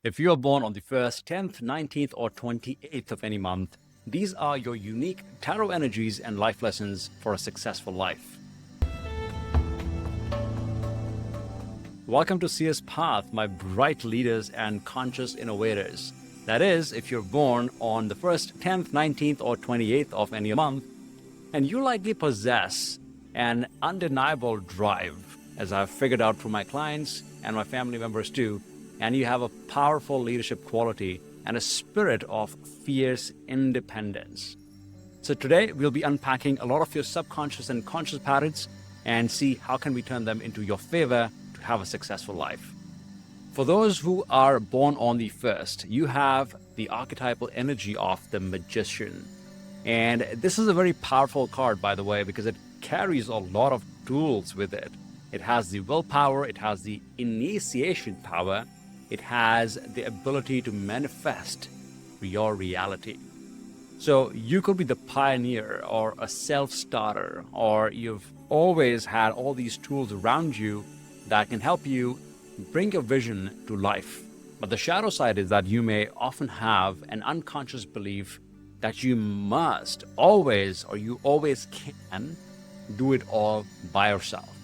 If you are born on the 1st, 10th, 19th, or 28th of any month, these are your unique tarot energies and life lessons for a successful life. Welcome to Seer's Path, my bright leaders and conscious innovators. That is, if you're born on the 1st, 10th, 19th, or 28th of any month, and you likely possess an undeniable drive, as I've figured out from my clients and my family members too, and you have a powerful leadership quality and a spirit of fierce independence. So today we'll be unpacking a lot of your subconscious and conscious patterns and see how can we turn them into your favor to have a successful life. For those who are born on the 1st, you have the archetypal energy of the magician. And this is a very powerful card, by the way, because it carries a lot of tools with it. It has the willpower, it has the initiation power, it has the ability to manifest your reality. So you could be the pioneer or a self-starter, or you've always had all these tools around you that can help you bring your vision to life. But the shadow side is that you may often have an unconscious belief that you must always, or you always can, do it all by yourself,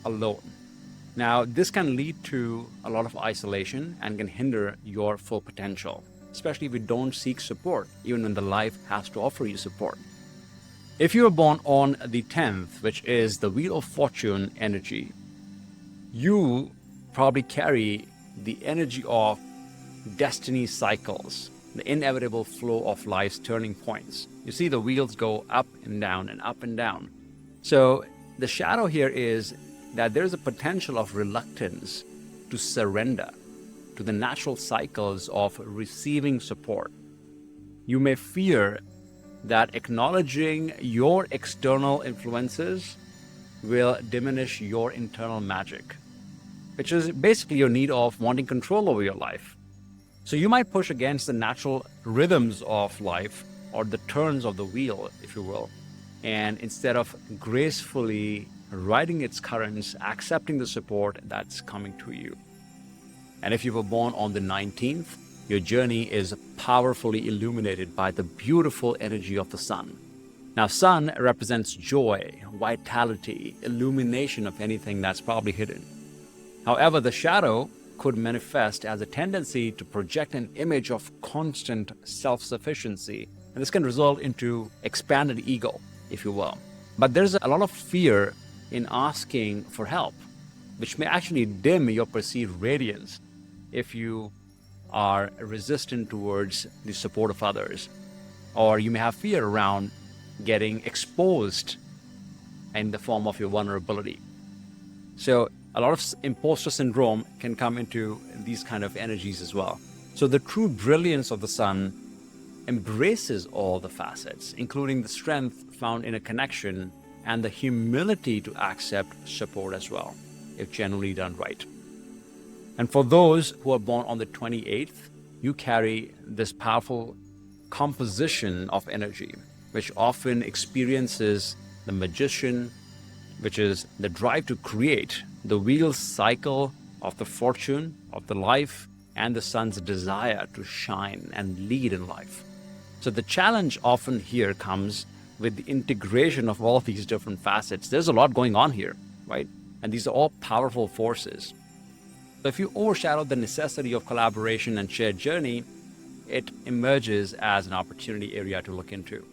alone. Now, this can lead to a lot of isolation and can hinder your full potential, especially if you don't seek support, even when the life has to offer you support. If you were born on the 10th, which is the Wheel of Fortune energy, you probably carry the energy of destiny cycles, the inevitable flow of life's turning points. You see the wheels go up and down and up and down. So the shadow here is that there's a potential of reluctance to surrender to the natural cycles of receiving support. You may fear that acknowledging your external influences will diminish your internal magic, which is basically your need of wanting control over your life. So you might push against the natural rhythms of life, or the turns of the wheel, if you will, and instead of gracefully riding its currents, accepting the support that's coming to you. And if you were born on the 19th, your journey is powerfully illuminated by the beautiful energy of the sun. Now, sun represents joy, vitality, illumination of anything that's probably hidden. However, the shadow could manifest as a tendency to project an image of constant self-sufficiency, and this can result into expanded ego, if you will. But there's a lot of fear in asking for help, which may actually dim your perceived radiance if you are resistant towards the support of others. Or you may have fear around getting exposed in the form of your vulnerability. So a lot of imposter syndrome can come into these kind of energies as well. So the true brilliance of the sun embraces all the facets, including the strength found in a connection and the humility to accept support as well, if generally done right. And for those who are born on the 28th, you carry this powerful composition of energy, which often experiences the magician, which is the drive to create the wheel cycle of the fortune of the life and the sun's desire to shine and lead in life. So the challenge often here comes with the integration of all these different facets. There's a lot going on here, right? And these are all powerful forces. So if you overshadow the necessity of collaboration and shared journey, it emerges as an opportunity area to look into.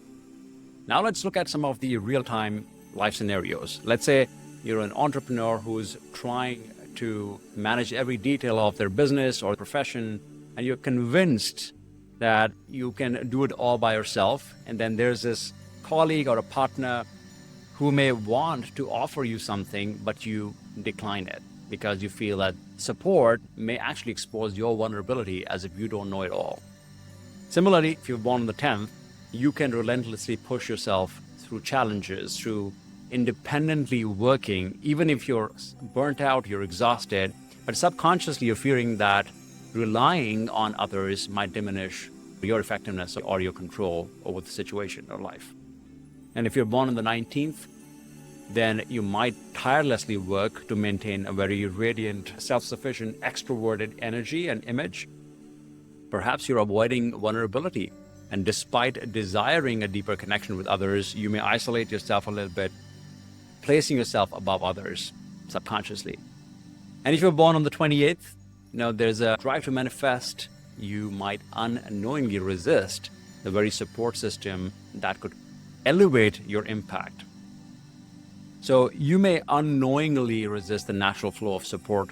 Now let's look at some of the real-time life scenarios. Let's say you're an entrepreneur who's trying to manage every detail of their business or profession, and you're convinced that you can do it all by yourself. And then there's this colleague or a partner who may want to offer you something, but you decline it because you feel that support may actually expose your vulnerability as if you don't know it all. Similarly, if you're born on the 10th, you can relentlessly push yourself through challenges, through independently working, even if you're burnt out, you're exhausted, but subconsciously you're fearing that relying on others might diminish your effectiveness or your control over the situation or life. And if you're born on the 19th, then you might tirelessly work to maintain a very radiant, self-sufficient, extroverted energy and image. Perhaps you're avoiding vulnerability, and despite desiring a deeper connection with others, you may isolate yourself a little bit, placing yourself above others subconsciously. And if you're born on the 28th, there's a drive to manifest. You might unknowingly resist the very support system that could elevate your impact. So you may unknowingly resist the natural flow of support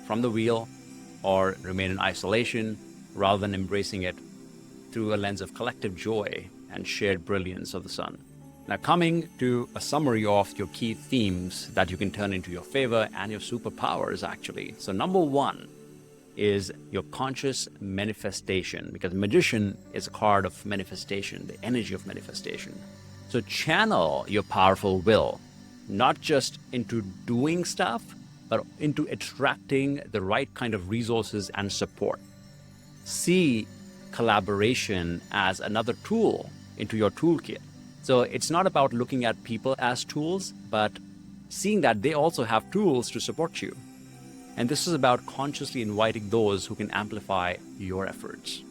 from the wheel, or remain in isolation rather than embracing it through a lens of collective joy and shared brilliance of the sun. Now, coming to a summary of your key themes that you can turn into your favor and your superpowers, actually. So number one is your conscious manifestation, because magician is a card of manifestation, the energy of manifestation. So channel your powerful will, not just into doing stuff, but into attracting the right kind of resources and support. See collaboration as another tool into your toolkit. So it's not about looking at people as tools, but seeing that they also have tools to support you. And this is about consciously inviting those who can amplify your efforts.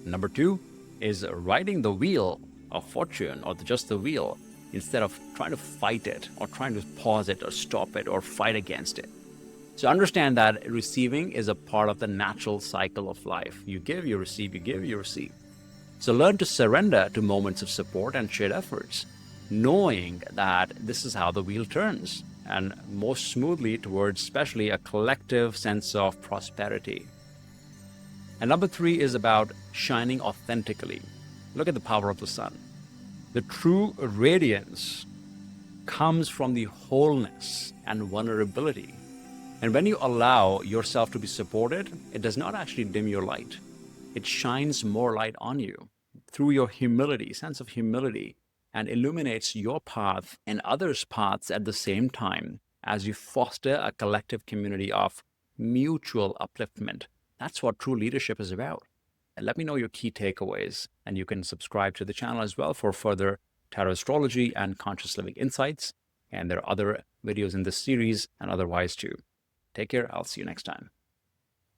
Number two is riding the wheel of fortune, or just the wheel, instead of trying to fight it or trying to pause it or stop it or fight against it. So understand that receiving is a part of the natural cycle of life. You give, you receive, you give, you receive. So learn to surrender to moments of support and shared efforts, knowing that this is how the wheel turns, and most smoothly towards especially a collective sense of prosperity. And number three is about shining authentically. Look at the power of the sun. The true radiance comes from the wholeness and vulnerability. And when you allow yourself to be supported, it does not actually dim your light. It shines more light on you through your humility, sense of humility, and illuminates your path and others' paths at the same time as you foster a collective community of mutual upliftment. That's what true leadership is about. And let me know your key takeaways, and you can subscribe to the channel as well for further tarot astrology and conscious living insights. And there are other videos in this series and otherwise too. Take care. I'll see you next time.